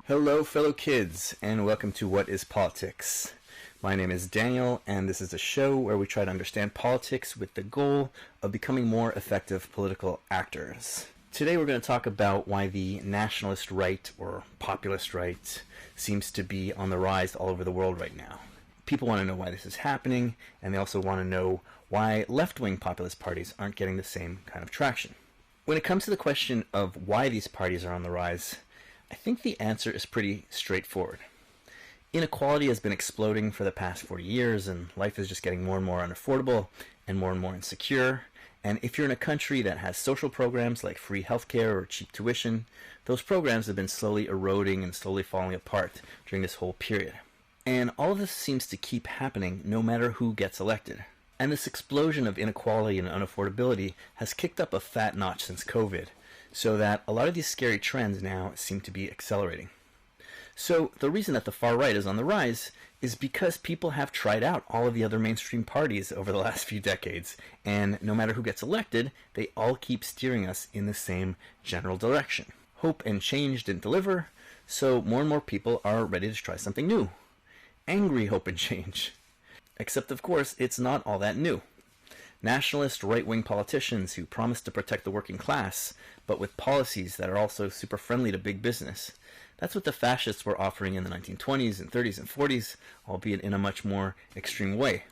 Hello fellow kids, and welcome to What is Politics? My name is Daniel, and this is a show where we try to understand politics with the goal of becoming more effective political actors. Today we're going to talk about why the nationalist right, or populist right, seems to be on the rise all over the world right now. People want to know why this is happening, and they also want to know why left-wing populist parties aren't getting the same kind of traction. When it comes to the question of why these parties are on the rise, I think the answer is pretty straightforward. Inequality has been exploding for the past 40 years, and life is just getting more and more unaffordable and more insecure. And if you're in a country that has social programs like free healthcare or cheap tuition, those programs have been slowly eroding and slowly falling apart during this whole period. And all of this seems to keep happening no matter who gets elected. And this explosion of inequality and unaffordability has kicked up a fat notch since COVID, so that a lot of these scary trends now seem to be accelerating. So the reason that the far right is on the rise is because people have tried out all of the other mainstream parties over the last few decades, and no matter who gets elected, they all keep steering us in the same general direction. Hope and change didn't deliver, so more and more people are ready to try something new. Angry hope and change. Except, of course, it's not all that new. Nationalist right-wing politicians who promise to protect the working class, but with policies that are also super friendly to big business. That's what the fascists were offering in the 1920s and 30s and 40s, albeit in a much more extreme way.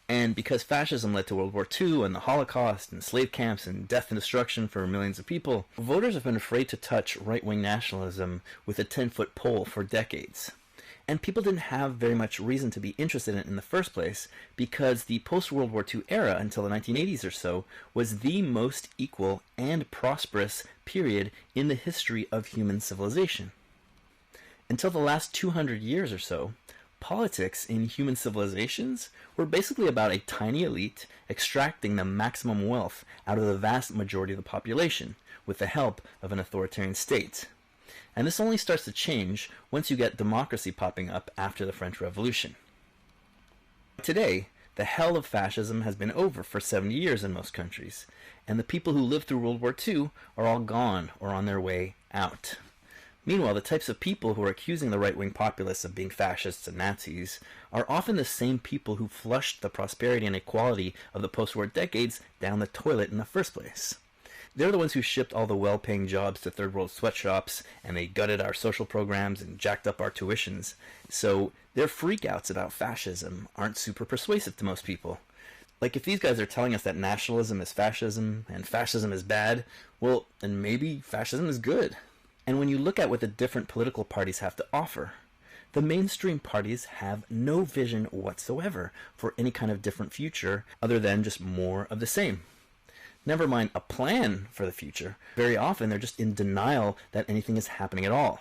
And because fascism led to World War II and the Holocaust and slave camps and death and destruction for millions of people, voters have been afraid to touch right-wing nationalism with a 10-foot pole for decades. And people didn't have very much reason to be interested in it in the first place, because the post-World War II era until the 1980s or so was the most equal and prosperous period in the history of human civilization. Until the last 200 years or so, politics in human civilizations were basically about a tiny elite extracting the maximum wealth out of the vast majority of the population with the help of an authoritarian state. And this only starts to change once you get democracy popping up after the French Revolution. Today, the hell of fascism has been over for 70 years in most countries, and the people who lived through World War II are all gone or on their way out. Meanwhile, the types of people who are accusing the right-wing populists of being fascists and Nazis are often the same people who flushed the prosperity and equality of the post-war decades down the toilet in the first place. They're the ones who shipped all the well-paying jobs to third-world sweatshops, and they gutted our social programs and jacked up our tuitions. So their freakouts about fascism aren't super persuasive to most people. Like, if these guys are telling us that nationalism is fascism and fascism is bad, well, then maybe fascism is good. And when you look at what the different political parties have to offer, the mainstream parties have no vision whatsoever for any kind of different future other than just more of the same. Never mind a plan for the future. Very often they're just in denial that anything is happening at all.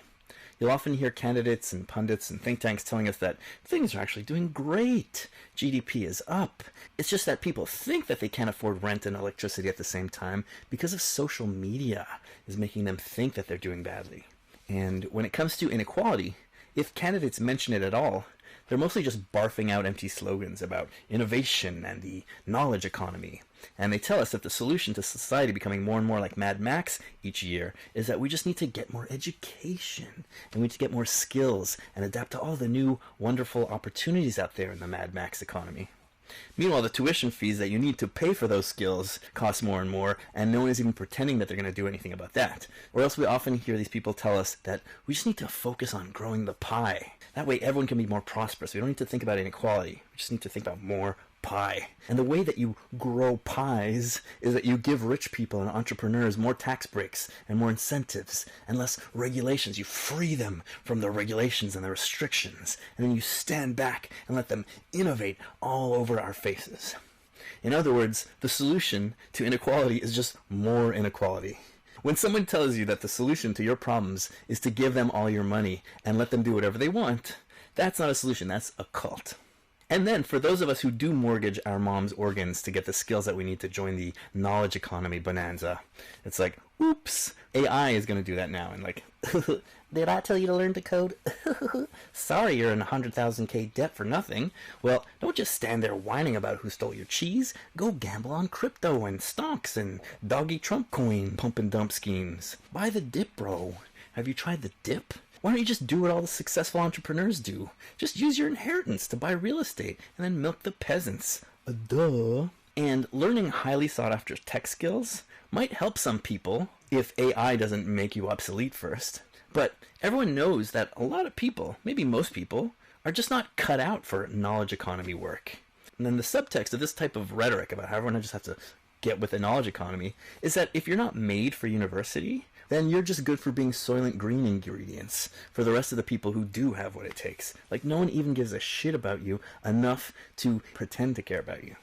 You'll often hear candidates and pundits and think tanks telling us that things are actually doing great. GDP is up. It's just that people think that they can't afford rent and electricity at the same time because of social media is making them think that they're doing badly. And when it comes to inequality, if candidates mention it at all, they're mostly just barfing out empty slogans about innovation and the knowledge economy. And they tell us that the solution to society becoming more and more like Mad Max each year is that we just need to get more education, and we need to get more skills and adapt to all the new wonderful opportunities out there in the Mad Max economy. Meanwhile, the tuition fees that you need to pay for those skills cost more and more, and no one is even pretending that they're going to do anything about that. Or else we often hear these people tell us that we just need to focus on growing the pie. That way everyone can be more prosperous. We don't need to think about inequality. We just need to think about more pie. And the way that you grow pies is that you give rich people and entrepreneurs more tax breaks and more incentives and less regulations. You free them from the regulations and the restrictions, and then you stand back and let them innovate all over our faces. In other words, the solution to inequality is just more inequality. When someone tells you that the solution to your problems is to give them all your money and let them do whatever they want, that's not a solution, that's a cult. And then, for those of us who do mortgage our mom's organs to get the skills that we need to join the knowledge economy bonanza, it's like, oops, AI is going to do that now. And like, did I tell you to learn to code? Sorry, you're in 100,000K debt for nothing. Well, don't just stand there whining about who stole your cheese. Go gamble on crypto and stocks and doggy Trump coin pump and dump schemes. Buy the dip, bro. Have you tried the dip? Why don't you just do what all the successful entrepreneurs do? Just use your inheritance to buy real estate and then milk the peasants. Duh. And learning highly sought after tech skills might help some people if AI doesn't make you obsolete first. But everyone knows that a lot of people, maybe most people, are just not cut out for knowledge economy work. And then the subtext of this type of rhetoric about how everyone just has to get with the knowledge economy is that if you're not made for university, then you're just good for being Soylent Green ingredients for the rest of the people who do have what it takes. Like, no one even gives a shit about you enough to pretend to care about you.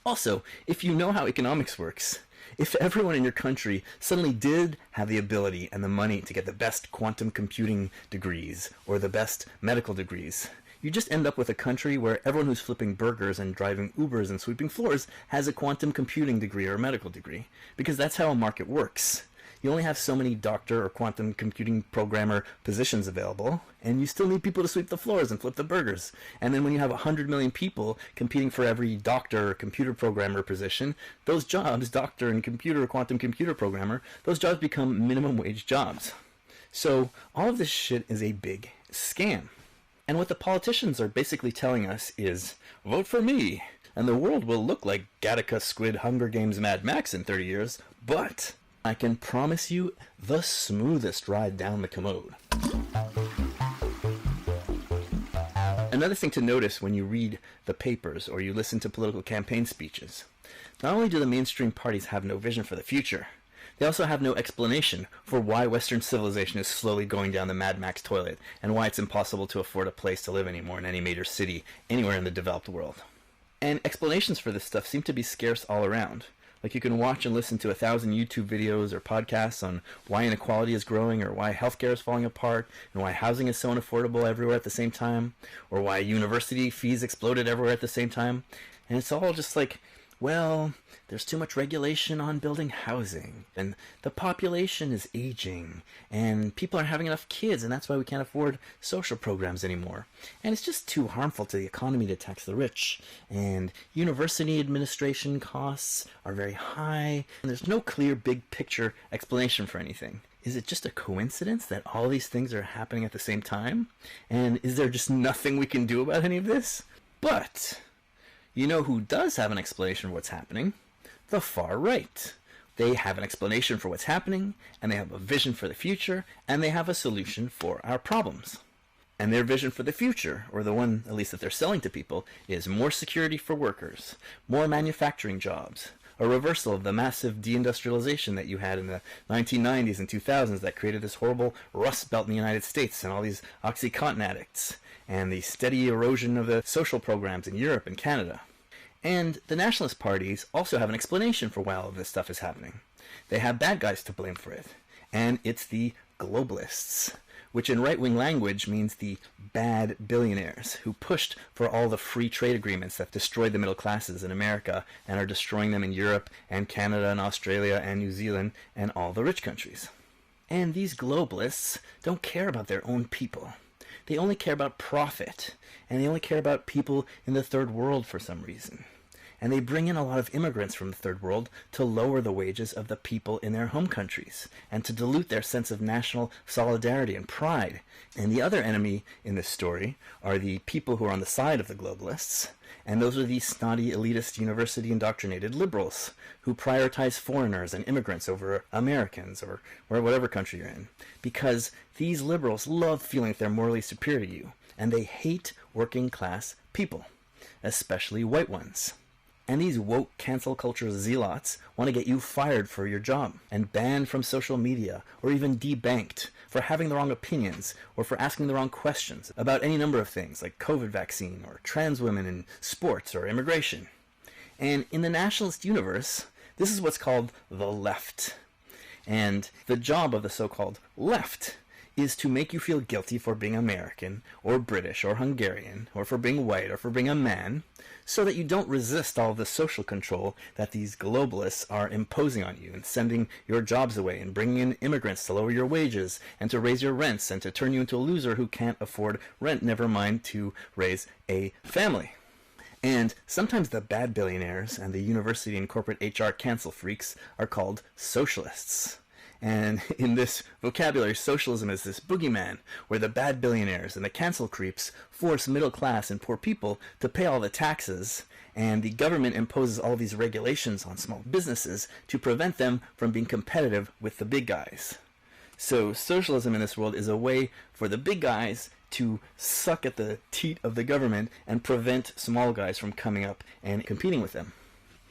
Also, if you know how economics works, if everyone in your country suddenly did have the ability and the money to get the best quantum computing degrees or the best medical degrees, you just end up with a country where everyone who's flipping burgers and driving Ubers and sweeping floors has a quantum computing degree or a medical degree, because that's how a market works. You only have so many doctor or quantum computing programmer positions available, and you still need people to sweep the floors and flip the burgers. And then when you have 100 million people competing for every doctor or computer programmer position, those jobs, doctor and computer or quantum computer programmer, those jobs become minimum wage jobs. So all of this shit is a big scam. And what the politicians are basically telling us is, vote for me, and the world will look like Gattaca, Squid, Hunger Games, Mad Max in 30 years, but I can promise you the smoothest ride down the commode. Another thing to notice when you read the papers or you listen to political campaign speeches, not only do the mainstream parties have no vision for the future, they also have no explanation for why Western civilization is slowly going down the Mad Max toilet and why it's impossible to afford a place to live anymore in any major city anywhere in the developed world. And explanations for this stuff seem to be scarce all around. Like, you can watch and listen to 1,000 YouTube videos or podcasts on why inequality is growing, or why healthcare is falling apart, and why housing is so unaffordable everywhere at the same time, or why university fees exploded everywhere at the same time. And it's all just like, well, there's too much regulation on building housing, and the population is aging, and people aren't having enough kids, and that's why we can't afford social programs anymore. And it's just too harmful to the economy to tax the rich, and university administration costs are very high, and there's no clear big picture explanation for anything. Is it just a coincidence that all these things are happening at the same time? And is there just nothing we can do about any of this? But you know who does have an explanation for what's happening? The far right. They have an explanation for what's happening, and they have a vision for the future, and they have a solution for our problems. And their vision for the future, or the one at least that they're selling to people, is more security for workers, more manufacturing jobs, a reversal of the massive deindustrialization that you had in the 1990s and 2000s that created this horrible rust belt in the United States and all these OxyContin addicts, and the steady erosion of the social programs in Europe and Canada. And the nationalist parties also have an explanation for why all of this stuff is happening. They have bad guys to blame for it, and it's the globalists, which in right-wing language means the bad billionaires who pushed for all the free trade agreements that destroyed the middle classes in America and are destroying them in Europe and Canada and Australia and New Zealand and all the rich countries. And these globalists don't care about their own people. They only care about profit, and they only care about people in the third world for some reason. And they bring in a lot of immigrants from the third world to lower the wages of the people in their home countries, and to dilute their sense of national solidarity and pride. And the other enemy in this story are the people who are on the side of the globalists, and those are the snotty, elitist, university-indoctrinated liberals who prioritize foreigners and immigrants over Americans or whatever country you're in, because these liberals love feeling they're morally superior to you, and they hate working-class people, especially white ones. And these woke cancel culture zealots want to get you fired for your job and banned from social media or even debanked for having the wrong opinions or for asking the wrong questions about any number of things like COVID vaccine or trans women in sports or immigration. And in the nationalist universe, this is what's called the left. And the job of the so-called left is to make you feel guilty for being American or British or Hungarian or for being white or for being a man, so that you don't resist all of the social control that these globalists are imposing on you and sending your jobs away and bringing in immigrants to lower your wages and to raise your rents and to turn you into a loser who can't afford rent, never mind to raise a family. And sometimes the bad billionaires and the university and corporate HR cancel freaks are called socialists. And in this vocabulary, socialism is this boogeyman where the bad billionaires and the cancel creeps force middle class and poor people to pay all the taxes, and the government imposes all these regulations on small businesses to prevent them from being competitive with the big guys. So socialism in this world is a way for the big guys to suck at the teat of the government and prevent small guys from coming up and competing with them.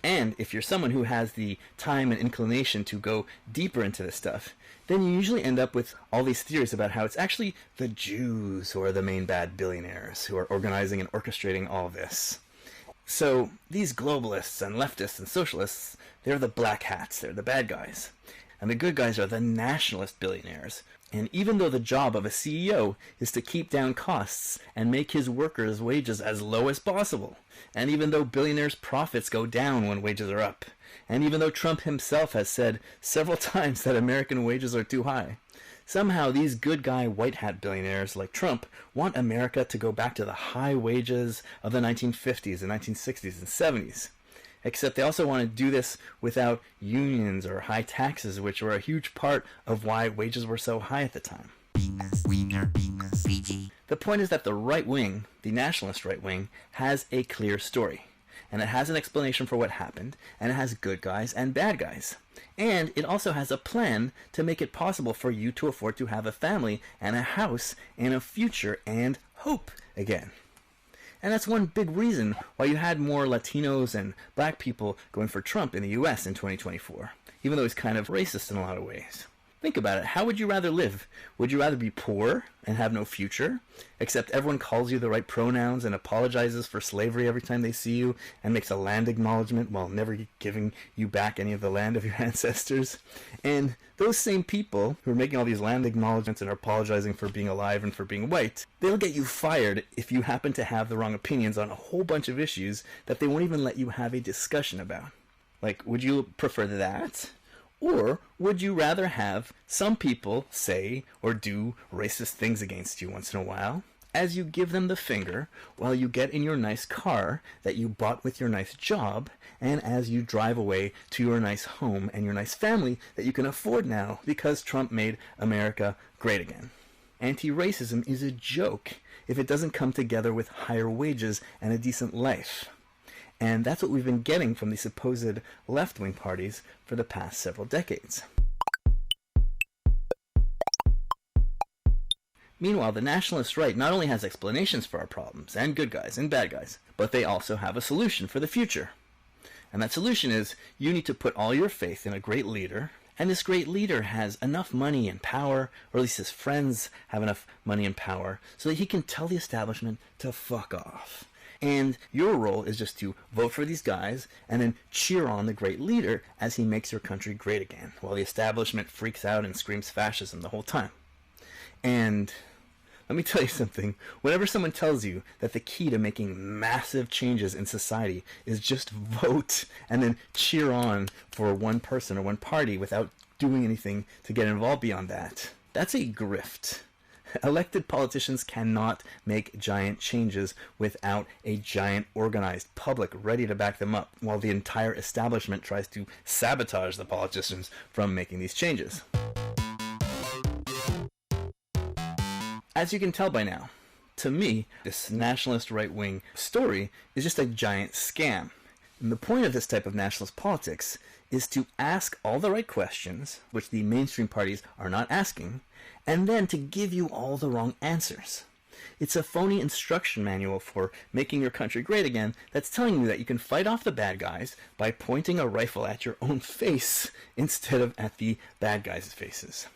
And if you're someone who has the time and inclination to go deeper into this stuff, then you usually end up with all these theories about how it's actually the Jews who are the main bad billionaires who are organizing and orchestrating all this. So these globalists and leftists and socialists, they're the black hats, they're the bad guys. And the good guys are the nationalist billionaires. And even though the job of a CEO is to keep down costs and make his workers' wages as low as possible, and even though billionaires' profits go down when wages are up, and even though Trump himself has said several times that American wages are too high, somehow these good guy white hat billionaires like Trump want America to go back to the high wages of the 1950s and 1960s and 70s. Except they also want to do this without unions or high taxes, which were a huge part of why wages were so high at the time. The point is that the right wing, the nationalist right wing, has a clear story. And it has an explanation for what happened, and it has good guys and bad guys. And it also has a plan to make it possible for you to afford to have a family and a house and a future and hope again. And that's one big reason why you had more Latinos and black people going for Trump in the US in 2024, even though he's kind of racist in a lot of ways. Think about it. How would you rather live? Would you rather be poor and have no future, except everyone calls you the right pronouns and apologizes for slavery every time they see you and makes a land acknowledgement while never giving you back any of the land of your ancestors? And those same people who are making all these land acknowledgements and are apologizing for being alive and for being white, they'll get you fired if you happen to have the wrong opinions on a whole bunch of issues that they won't even let you have a discussion about. Like, would you prefer that? Or would you rather have some people say or do racist things against you once in a while, as you give them the finger while you get in your nice car that you bought with your nice job, and as you drive away to your nice home and your nice family that you can afford now because Trump made America great again? Anti-racism is a joke if it doesn't come together with higher wages and a decent life. And that's what we've been getting from the supposed left-wing parties for the past several decades. Meanwhile, the nationalist right not only has explanations for our problems, and good guys and bad guys, but they also have a solution for the future. And that solution is, you need to put all your faith in a great leader, and this great leader has enough money and power, or at least his friends have enough money and power, so that he can tell the establishment to fuck off. And your role is just to vote for these guys and then cheer on the great leader as he makes your country great again, while the establishment freaks out and screams fascism the whole time. And let me tell you something. Whenever someone tells you that the key to making massive changes in society is just vote and then cheer on for one person or one party without doing anything to get involved beyond that, that's a grift. Elected politicians cannot make giant changes without a giant organized public ready to back them up, while the entire establishment tries to sabotage the politicians from making these changes. As you can tell by now, to me, this nationalist right-wing story is just a giant scam. And the point of this type of nationalist politics is to ask all the right questions, which the mainstream parties are not asking, and then to give you all the wrong answers. It's a phony instruction manual for making your country great again that's telling you that you can fight off the bad guys by pointing a rifle at your own face instead of at the bad guys' faces.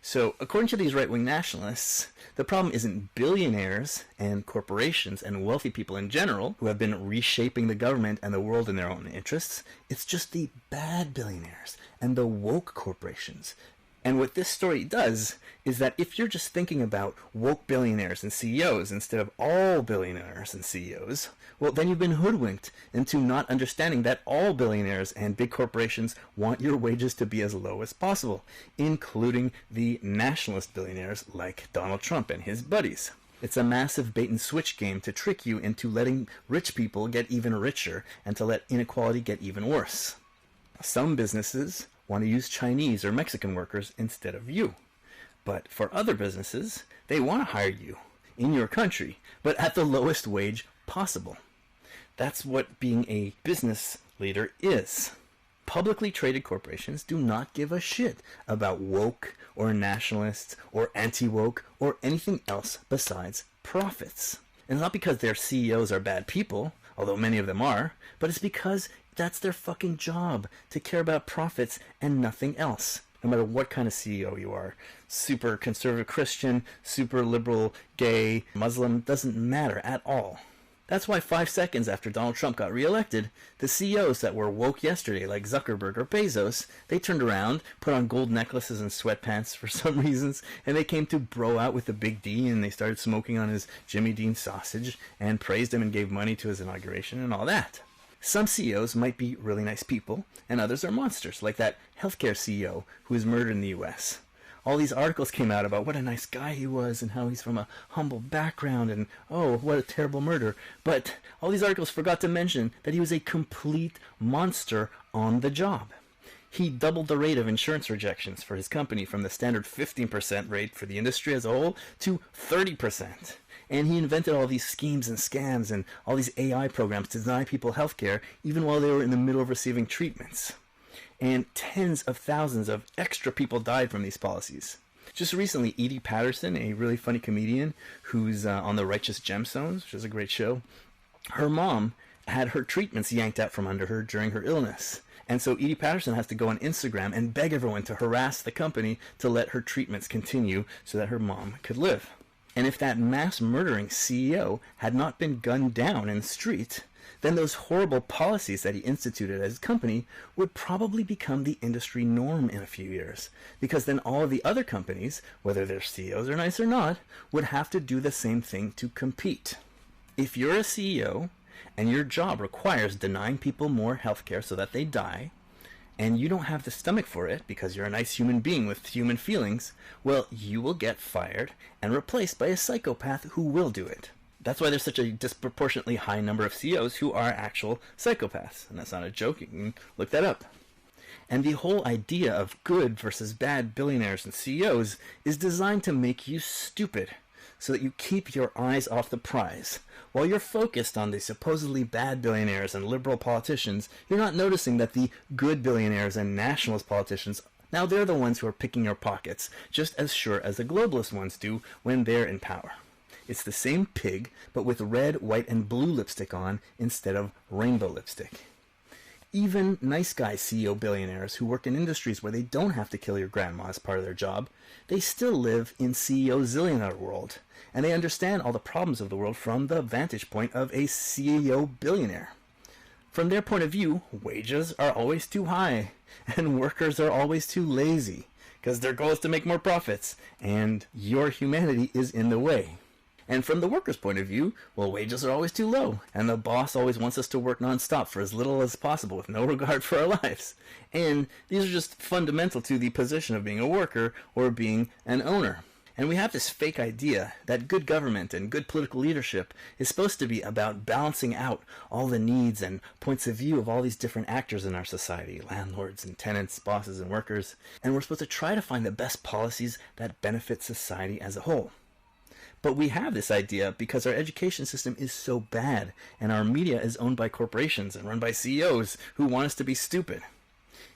So, according to these right-wing nationalists, the problem isn't billionaires and corporations and wealthy people in general who have been reshaping the government and the world in their own interests. It's just the bad billionaires and the woke corporations. And what this story does is that if you're just thinking about woke billionaires and CEOs instead of all billionaires and CEOs, well, then you've been hoodwinked into not understanding that all billionaires and big corporations want your wages to be as low as possible, including the nationalist billionaires like Donald Trump and his buddies. It's a massive bait-and-switch game to trick you into letting rich people get even richer and to let inequality get even worse. Some businesses want to use Chinese or Mexican workers instead of you. But for other businesses, they want to hire you in your country, but at the lowest wage possible. That's what being a business leader is. Publicly traded corporations do not give a shit about woke or nationalists or anti-woke or anything else besides profits. And it's not because their CEOs are bad people, although many of them are, but it's because that's their fucking job, to care about profits and nothing else. No matter what kind of CEO you are, super conservative Christian, super liberal, gay, Muslim, doesn't matter at all. That's why 5 seconds after Donald Trump got reelected, the CEOs that were woke yesterday, like Zuckerberg or Bezos, they turned around, put on gold necklaces and sweatpants for some reasons, and they came to bro out with the Big D, and they started smoking on his Jimmy Dean sausage, and praised him and gave money to his inauguration and all that. Some CEOs might be really nice people, and others are monsters, like that healthcare CEO who was murdered in the US. All these articles came out about what a nice guy he was and how he's from a humble background and, oh, what a terrible murder. But all these articles forgot to mention that he was a complete monster on the job. He doubled the rate of insurance rejections for his company from the standard 15% rate for the industry as a whole to 30%. And he invented all these schemes and scams and all these AI programs to deny people healthcare even while they were in the middle of receiving treatments. And tens of thousands of extra people died from these policies. Just recently, Edie Patterson, a really funny comedian who's on The Righteous Gemstones, which is a great show, her mom had her treatments yanked out from under her during her illness. And so Edie Patterson has to go on Instagram and beg everyone to harass the company to let her treatments continue so that her mom could live. And if that mass murdering CEO had not been gunned down in the street, then those horrible policies that he instituted at his company would probably become the industry norm in a few years. Because then all of the other companies, whether their CEOs are nice or not, would have to do the same thing to compete. If you're a CEO and your job requires denying people more healthcare so that they die, and you don't have the stomach for it because you're a nice human being with human feelings, well, you will get fired and replaced by a psychopath who will do it. That's why there's such a disproportionately high number of CEOs who are actual psychopaths. And that's not a joke. You can look that up. And the whole idea of good versus bad billionaires and CEOs is designed to make you stupid so that you keep your eyes off the prize. While you're focused on the supposedly bad billionaires and liberal politicians, you're not noticing that the good billionaires and nationalist politicians, now they're the ones who are picking your pockets, just as sure as the globalist ones do when they're in power. It's the same pig, but with red, white, and blue lipstick on instead of rainbow lipstick. Even nice guy CEO billionaires who work in industries where they don't have to kill your grandma as part of their job, they still live in CEO zillionaire world, and they understand all the problems of the world from the vantage point of a CEO billionaire. From their point of view, wages are always too high, and workers are always too lazy, because their goal is to make more profits, and your humanity is in the way. And from the worker's point of view, well, wages are always too low, and the boss always wants us to work nonstop for as little as possible with no regard for our lives. And these are just fundamental to the position of being a worker or being an owner. And we have this fake idea that good government and good political leadership is supposed to be about balancing out all the needs and points of view of all these different actors in our society, landlords and tenants, bosses and workers, and we're supposed to try to find the best policies that benefit society as a whole. But we have this idea because our education system is so bad, and our media is owned by corporations and run by CEOs who want us to be stupid.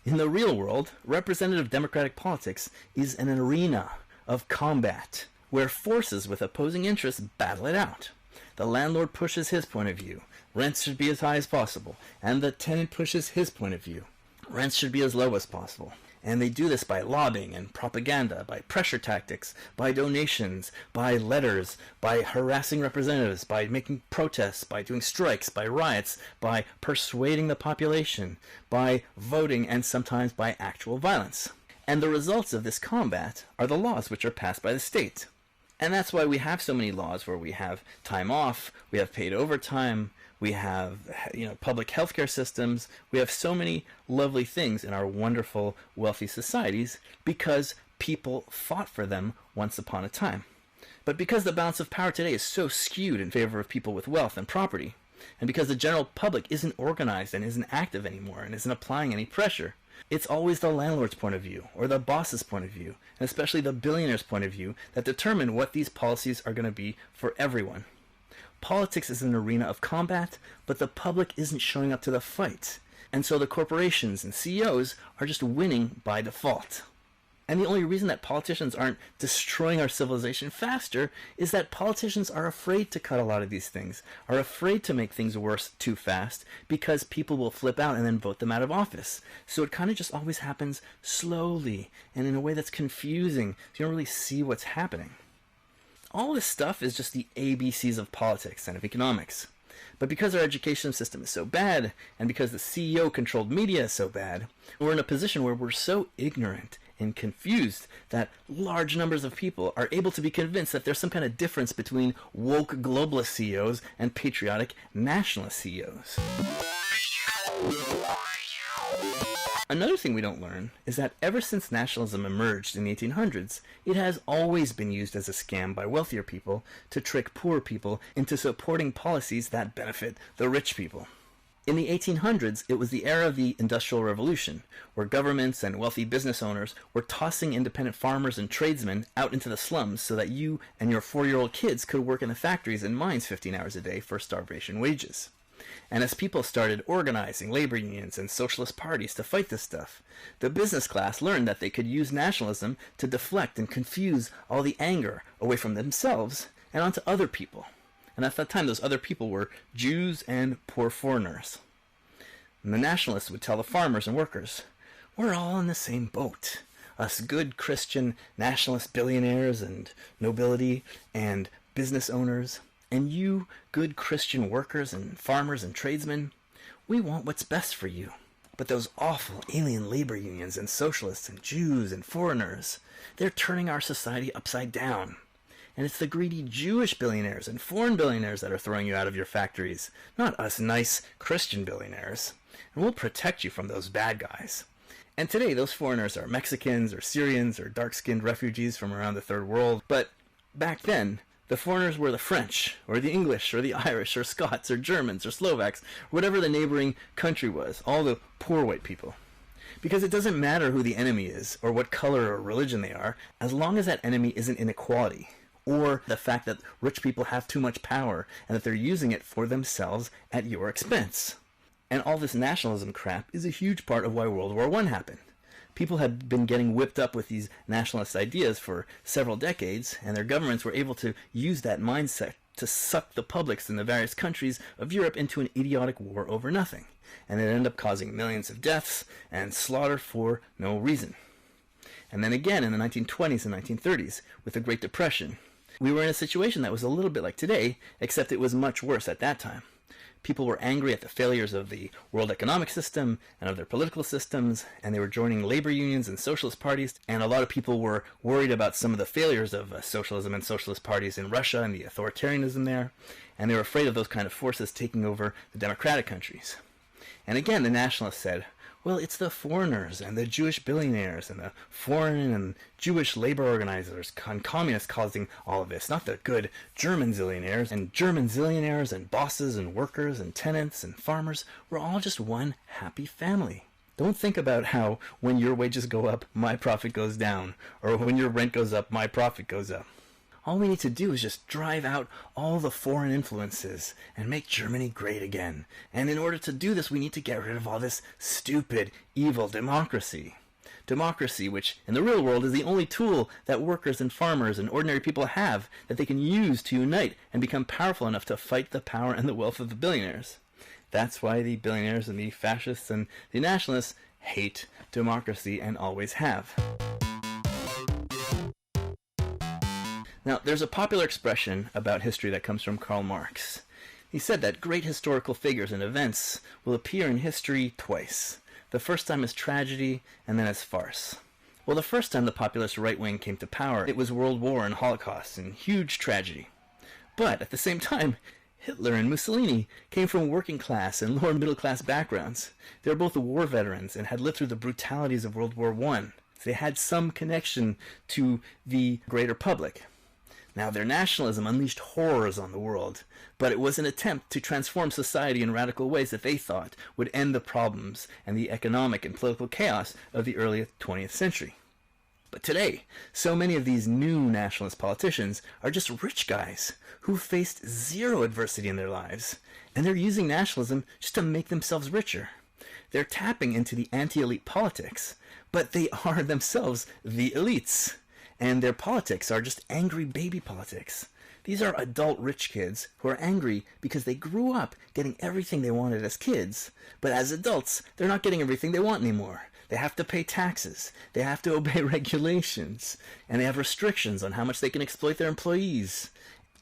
In the real world, representative democratic politics is an arena of combat, where forces with opposing interests battle it out. The landlord pushes his point of view, rents should be as high as possible, and the tenant pushes his point of view, rents should be as low as possible. And they do this by lobbying and propaganda, by pressure tactics, by donations, by letters, by harassing representatives, by making protests, by doing strikes, by riots, by persuading the population, by voting, and sometimes by actual violence. And the results of this combat are the laws which are passed by the state. And that's why we have so many laws where we have time off, we have paid overtime, we have, public healthcare systems. We have so many lovely things in our wonderful, wealthy societies because people fought for them once upon a time. But because the balance of power today is so skewed in favor of people with wealth and property, and because the general public isn't organized and isn't active anymore and isn't applying any pressure, It's always the landlord's point of view, or the boss's point of view, and especially the billionaire's point of view, that determine what these policies are going to be for everyone. Politics is an arena of combat, but the public isn't showing up to the fight. And so the corporations and CEOs are just winning by default. And the only reason that politicians aren't destroying our civilization faster is that politicians are afraid to cut a lot of these things, are afraid to make things worse too fast, because people will flip out and then vote them out of office. So it kind of just always happens slowly and in a way that's confusing, so you don't really see what's happening. All this stuff is just the ABCs of politics and of economics. But because our education system is so bad, and because the CEO-controlled media is so bad, we're in a position where we're so ignorant and confused that large numbers of people are able to be convinced that there's some kind of difference between woke globalist CEOs and patriotic nationalist CEOs. Another thing we don't learn is that ever since nationalism emerged in the 1800s, it has always been used as a scam by wealthier people to trick poor people into supporting policies that benefit the rich people. In the 1800s, it was the era of the Industrial Revolution, where governments and wealthy business owners were tossing independent farmers and tradesmen out into the slums so that you and your 4-year-old kids could work in the factories and mines 15 hours a day for starvation wages. And as people started organizing labor unions and socialist parties to fight this stuff, the business class learned that they could use nationalism to deflect and confuse all the anger away from themselves and onto other people. And at that time, those other people were Jews and poor foreigners. And the nationalists would tell the farmers and workers, we're all in the same boat. Us good Christian nationalist billionaires and nobility and business owners, and you good Christian workers and farmers and tradesmen, we want what's best for you. But those awful alien labor unions and socialists and Jews and foreigners, they're turning our society upside down. And it's the greedy Jewish billionaires and foreign billionaires that are throwing you out of your factories, not us nice Christian billionaires. And we'll protect you from those bad guys. And today, those foreigners are Mexicans or Syrians or dark-skinned refugees from around the Third World. But back then, the foreigners were the French, or the English, or the Irish, or Scots, or Germans, or Slovaks, whatever the neighboring country was, all the poor white people. Because it doesn't matter who the enemy is, or what color or religion they are, as long as that enemy isn't inequality, or the fact that rich people have too much power and that they're using it for themselves at your expense. And all this nationalism crap is a huge part of why World War I happened. People had been getting whipped up with these nationalist ideas for several decades, and their governments were able to use that mindset to suck the publics in the various countries of Europe into an idiotic war over nothing. And it ended up causing millions of deaths and slaughter for no reason. And then again in the 1920s and 1930s, with the Great Depression, we were in a situation that was a little bit like today, except it was much worse at that time. People were angry at the failures of the world economic system and of their political systems, and they were joining labor unions and socialist parties, and a lot of people were worried about some of the failures of socialism and socialist parties in Russia and the authoritarianism there, and they were afraid of those kind of forces taking over the democratic countries. And again, the nationalists said, well, it's the foreigners and the Jewish billionaires and the foreign and Jewish labor organizers and communists causing all of this, not the good German zillionaires. And German zillionaires and bosses and workers and tenants and farmers, we're all just one happy family. Don't think about how when your wages go up, my profit goes down, or when your rent goes up, my profit goes up. All we need to do is just drive out all the foreign influences and make Germany great again. And in order to do this, we need to get rid of all this stupid, evil democracy. Democracy, which in the real world is the only tool that workers and farmers and ordinary people have that they can use to unite and become powerful enough to fight the power and the wealth of the billionaires. That's why the billionaires and the fascists and the nationalists hate democracy and always have. Now, there's a popular expression about history that comes from Karl Marx. He said that great historical figures and events will appear in history twice. The first time as tragedy, and then as farce. Well, the first time the populist right wing came to power, it was World War and Holocaust and huge tragedy. But at the same time, Hitler and Mussolini came from working class and lower middle class backgrounds. They were both war veterans and had lived through the brutalities of World War I. So they had some connection to the greater public. Now, their nationalism unleashed horrors on the world, but it was an attempt to transform society in radical ways that they thought would end the problems and the economic and political chaos of the early 20th century. But today, so many of these new nationalist politicians are just rich guys who faced zero adversity in their lives, and they're using nationalism just to make themselves richer. They're tapping into the anti-elite politics, but they are themselves the elites. And their politics are just angry baby politics. These are adult rich kids who are angry because they grew up getting everything they wanted as kids, but as adults, they're not getting everything they want anymore. They have to pay taxes, they have to obey regulations, and they have restrictions on how much they can exploit their employees.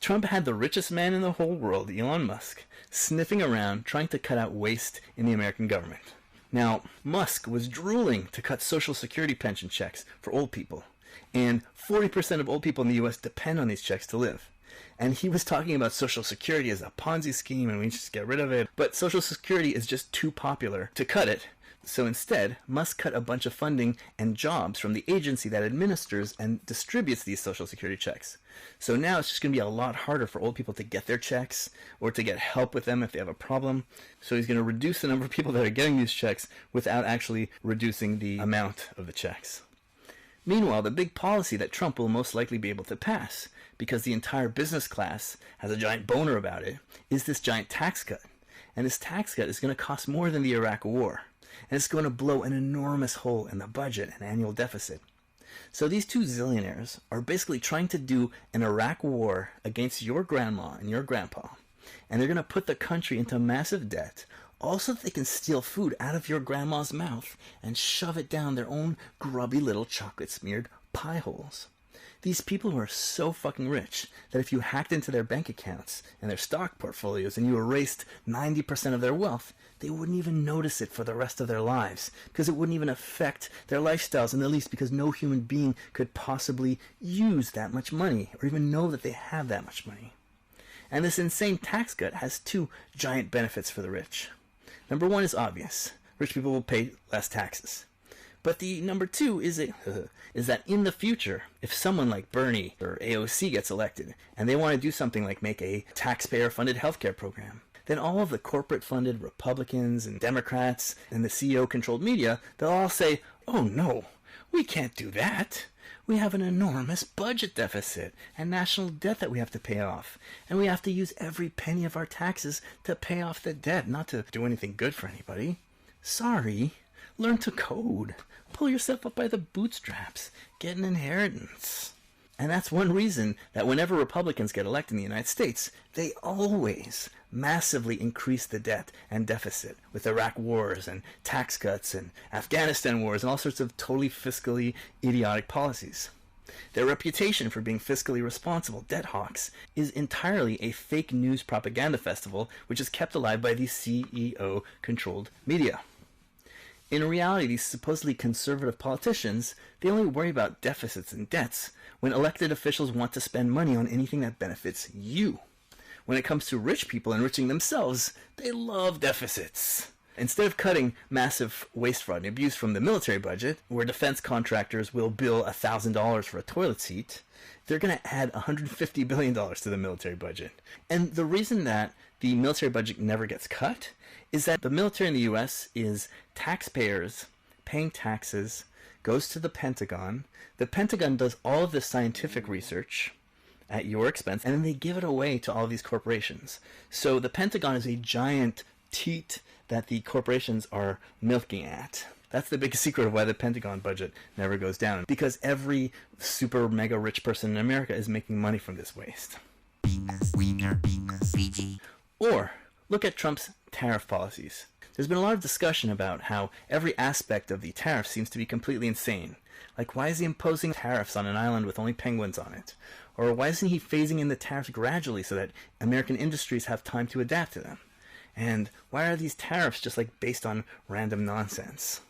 Trump had the richest man in the whole world, Elon Musk, sniffing around trying to cut out waste in the American government. Now, Musk was drooling to cut Social Security pension checks for old people. And 40% of old people in the U.S. depend on these checks to live. And he was talking about Social Security as a Ponzi scheme and we should just get rid of it. But Social Security is just too popular to cut it. So instead, Musk cut a bunch of funding and jobs from the agency that administers and distributes these Social Security checks. So now it's just going to be a lot harder for old people to get their checks or to get help with them if they have a problem. So he's going to reduce the number of people that are getting these checks without actually reducing the amount of the checks. Meanwhile, the big policy that Trump will most likely be able to pass, because the entire business class has a giant boner about it, is this giant tax cut. And this tax cut is going to cost more than the Iraq War. And it's going to blow an enormous hole in the budget and annual deficit. So these two zillionaires are basically trying to do an Iraq war against your grandma and your grandpa. And they're going to put the country into massive debt. Also, they can steal food out of your grandma's mouth and shove it down their own grubby little chocolate-smeared pie holes. These people who are so fucking rich that if you hacked into their bank accounts and their stock portfolios and you erased 90% of their wealth, they wouldn't even notice it for the rest of their lives because it wouldn't even affect their lifestyles in the least because no human being could possibly use that much money or even know that they have that much money. And this insane tax cut has two giant benefits for the rich. Number one is obvious. Rich people will pay less taxes. But the number two is that in the future, if someone like Bernie or AOC gets elected and they want to do something like make a taxpayer-funded healthcare program, then all of the corporate-funded Republicans and Democrats and the CEO-controlled media, they'll all say, "Oh no, we can't do that. We have an enormous budget deficit and national debt that we have to pay off. And we have to use every penny of our taxes to pay off the debt, not to do anything good for anybody. Sorry, learn to code. Pull yourself up by the bootstraps. Get an inheritance." And that's one reason that whenever Republicans get elected in the United States, they always massively increase the debt and deficit with Iraq wars and tax cuts and Afghanistan wars and all sorts of totally fiscally idiotic policies. Their reputation for being fiscally responsible debt hawks is entirely a fake news propaganda festival which is kept alive by the CEO-controlled media. In reality, these supposedly conservative politicians, they only worry about deficits and debts when elected officials want to spend money on anything that benefits you. When it comes to rich people enriching themselves, they love deficits. Instead of cutting massive waste, fraud, and abuse from the military budget, where defense contractors will bill $1,000 for a toilet seat, they're going to add $150 billion to the military budget. And the reason that the military budget never gets cut is that the military in the U.S. is taxpayers paying taxes, goes to the Pentagon. The Pentagon does all of this scientific research at your expense, and then they give it away to all these corporations. So the Pentagon is a giant teat that the corporations are milking at. That's the big secret of why the Pentagon budget never goes down, because every super mega rich person in America is making money from this waste. Or look at Trump's tariff policies. There's been a lot of discussion about how every aspect of the tariff seems to be completely insane. Like, why is he imposing tariffs on an island with only penguins on it? Or why isn't he phasing in the tariffs gradually so that American industries have time to adapt to them? And why are these tariffs just like based on random nonsense?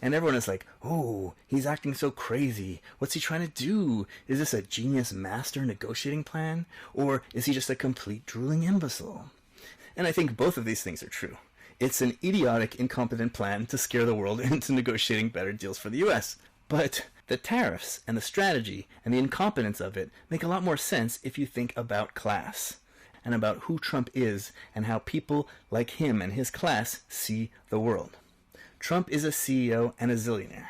And everyone is like, oh, he's acting so crazy. What's he trying to do? Is this a genius master negotiating plan? Or is he just a complete drooling imbecile? And I think both of these things are true. It's an idiotic, incompetent plan to scare the world into negotiating better deals for the US. But The tariffs and the strategy and the incompetence of it make a lot more sense if you think about class and about who Trump is and how people like him and his class see the world. Trump is a CEO and a zillionaire.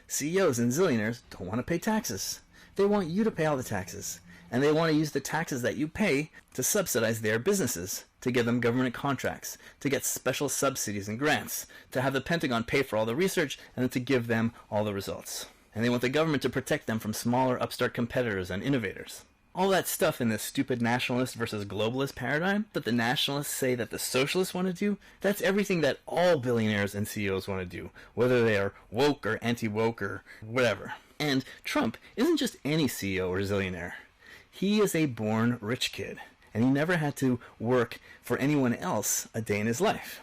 CEOs and zillionaires don't want to pay taxes. They want you to pay all the taxes, and they want to use the taxes that you pay to subsidize their businesses, to give them government contracts, to get special subsidies and grants, to have the Pentagon pay for all the research, and then to give them all the results. And they want the government to protect them from smaller upstart competitors and innovators. All that stuff in this stupid nationalist versus globalist paradigm that the nationalists say that the socialists want to do, that's everything that all billionaires and CEOs want to do, whether they are woke or anti-woke or whatever. And Trump isn't just any CEO or zillionaire. He is a born rich kid, and he never had to work for anyone else a day in his life.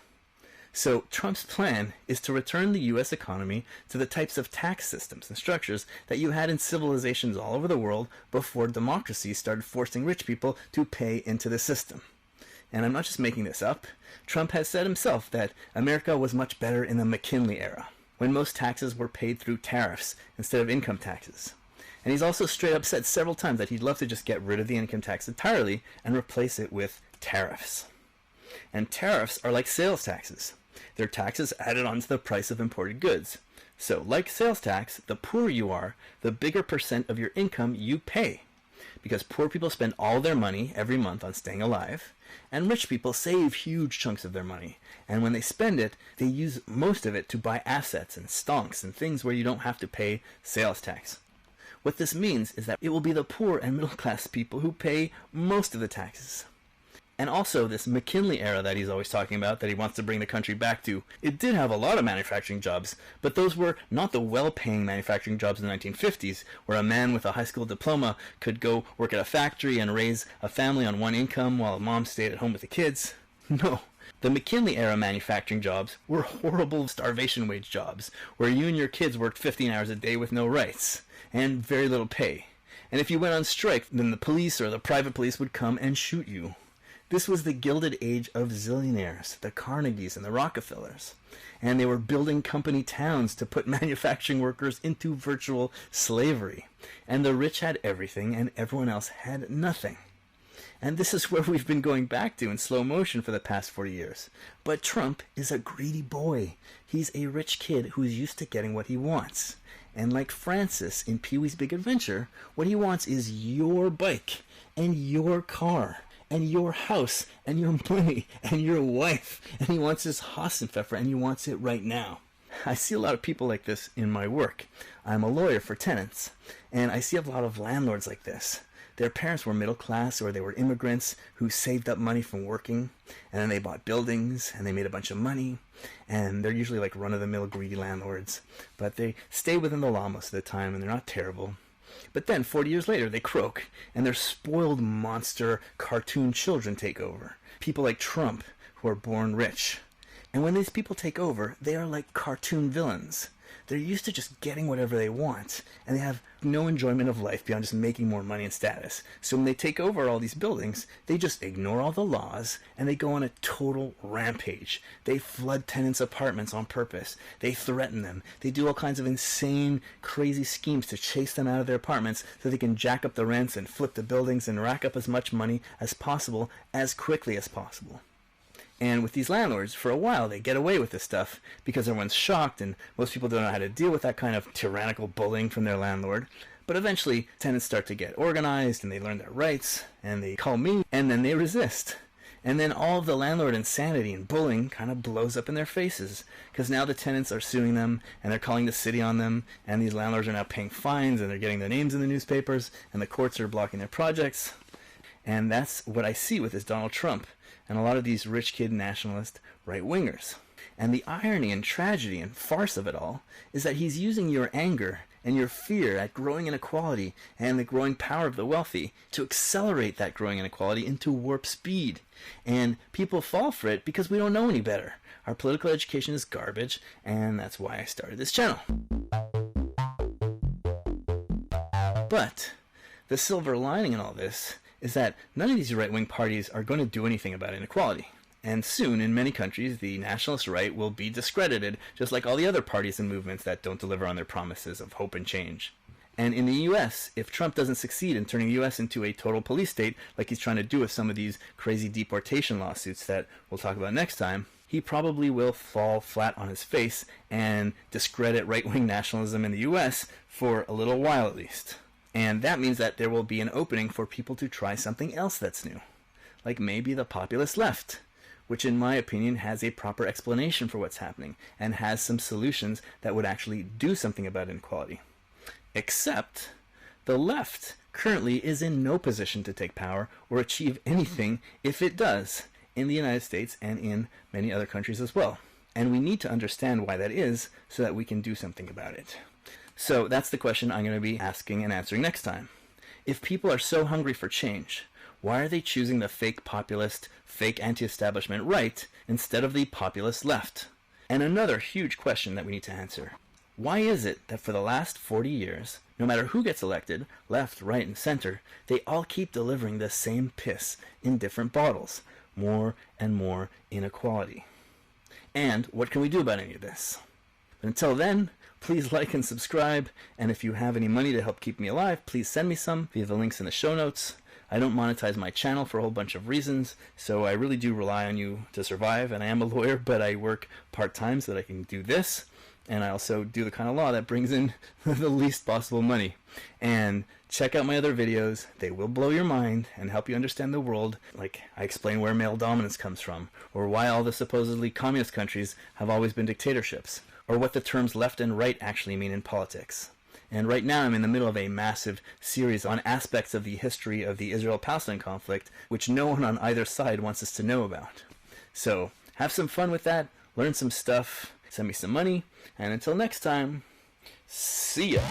So Trump's plan is to return the U.S. economy to the types of tax systems and structures that you had in civilizations all over the world before democracy started forcing rich people to pay into the system. And I'm not just making this up. Trump has said himself that America was much better in the McKinley Era, when most taxes were paid through tariffs instead of income taxes. And he's also straight up said several times that he'd love to just get rid of the income tax entirely and replace it with tariffs. And tariffs are like sales taxes. They're taxes added onto the price of imported goods. So, like sales tax, the poorer you are, the bigger percent of your income you pay. Because poor people spend all their money every month on staying alive, and rich people save huge chunks of their money. And when they spend it, they use most of it to buy assets and stonks and things where you don't have to pay sales tax. What this means is that it will be the poor and middle class people who pay most of the taxes. And also this McKinley era that he's always talking about, that he wants to bring the country back to, it did have a lot of manufacturing jobs, but those were not the well-paying manufacturing jobs in the 1950s, where a man with a high school diploma could go work at a factory and raise a family on one income while a mom stayed at home with the kids. No. The McKinley era manufacturing jobs were horrible starvation wage jobs, where you and your kids worked 15 hours a day with no rights, and very little pay. And if you went on strike, then the police or the private police would come and shoot you. This was the Gilded Age of zillionaires, the Carnegies and the Rockefellers. And they were building company towns to put manufacturing workers into virtual slavery. And the rich had everything and everyone else had nothing. And this is where we've been going back to in slow motion for the past 40 years. But Trump is a greedy boy. He's a rich kid who's used to getting what he wants. And like Francis in Pee-wee's Big Adventure, what he wants is your bike and your car and your house, and your money, and your wife, and he wants his Hassenpfeffer, and he wants it right now. I see a lot of people like this in my work. I'm a lawyer for tenants, and I see a lot of landlords like this. Their parents were middle class, or they were immigrants who saved up money from working, and then they bought buildings, and they made a bunch of money, and they're usually like run-of-the-mill greedy landlords, but they stay within the law most of the time, and they're not terrible. But then, 40 years later, they croak, and their spoiled monster cartoon children take over. People like Trump, who are born rich. And when these people take over, they are like cartoon villains. They're used to just getting whatever they want, and they have no enjoyment of life beyond just making more money and status. So when they take over all these buildings, they just ignore all the laws, and they go on a total rampage. They flood tenants' apartments on purpose. They threaten them. They do all kinds of insane, crazy schemes to chase them out of their apartments so they can jack up the rents and flip the buildings and rack up as much money as possible as quickly as possible. And with these landlords, for a while, they get away with this stuff because everyone's shocked and most people don't know how to deal with that kind of tyrannical bullying from their landlord. But eventually, tenants start to get organized and they learn their rights and they call me and then they resist. And then all of the landlord insanity and bullying kind of blows up in their faces because now the tenants are suing them and they're calling the city on them, and these landlords are now paying fines and they're getting their names in the newspapers and the courts are blocking their projects. And that's what I see with this Donald Trump and a lot of these rich kid nationalist right-wingers. And the irony and tragedy and farce of it all is that he's using your anger and your fear at growing inequality and the growing power of the wealthy to accelerate that growing inequality into warp speed. And people fall for it because we don't know any better. Our political education is garbage, and that's why I started this channel. But the silver lining in all this is that none of these right-wing parties are going to do anything about inequality. And soon, in many countries, the nationalist right will be discredited, just like all the other parties and movements that don't deliver on their promises of hope and change. And in the US, if Trump doesn't succeed in turning the US into a total police state, like he's trying to do with some of these crazy deportation lawsuits that we'll talk about next time, he probably will fall flat on his face and discredit right-wing nationalism in the US for a little while at least. And that means that there will be an opening for people to try something else that's new, like maybe the populist left, which in my opinion has a proper explanation for what's happening and has some solutions that would actually do something about inequality. Except the left currently is in no position to take power or achieve anything if it does in the United States and in many other countries as well. And we need to understand why that is so that we can do something about it. So that's the question I'm going to be asking and answering next time. If people are so hungry for change, why are they choosing the fake populist, fake anti-establishment right instead of the populist left? And another huge question that we need to answer. Why is it that for the last 40 years, no matter who gets elected, left, right, and center, they all keep delivering the same piss in different bottles? More and more inequality. And what can we do about any of this? But until then, please like and subscribe, and if you have any money to help keep me alive, please send me some via the links in the show notes. I don't monetize my channel for a whole bunch of reasons, so I really do rely on you to survive, and I am a lawyer, but I work part-time so that I can do this, and I also do the kind of law that brings in the least possible money. And check out my other videos. They will blow your mind and help you understand the world, like I explain where male dominance comes from, or why all the supposedly communist countries have always been dictatorships, or what the terms left and right actually mean in politics. And right now I'm in the middle of a massive series on aspects of the history of the Israel-Palestine conflict, which no one on either side wants us to know about. So have some fun with that, learn some stuff, send me some money, and until next time, see ya!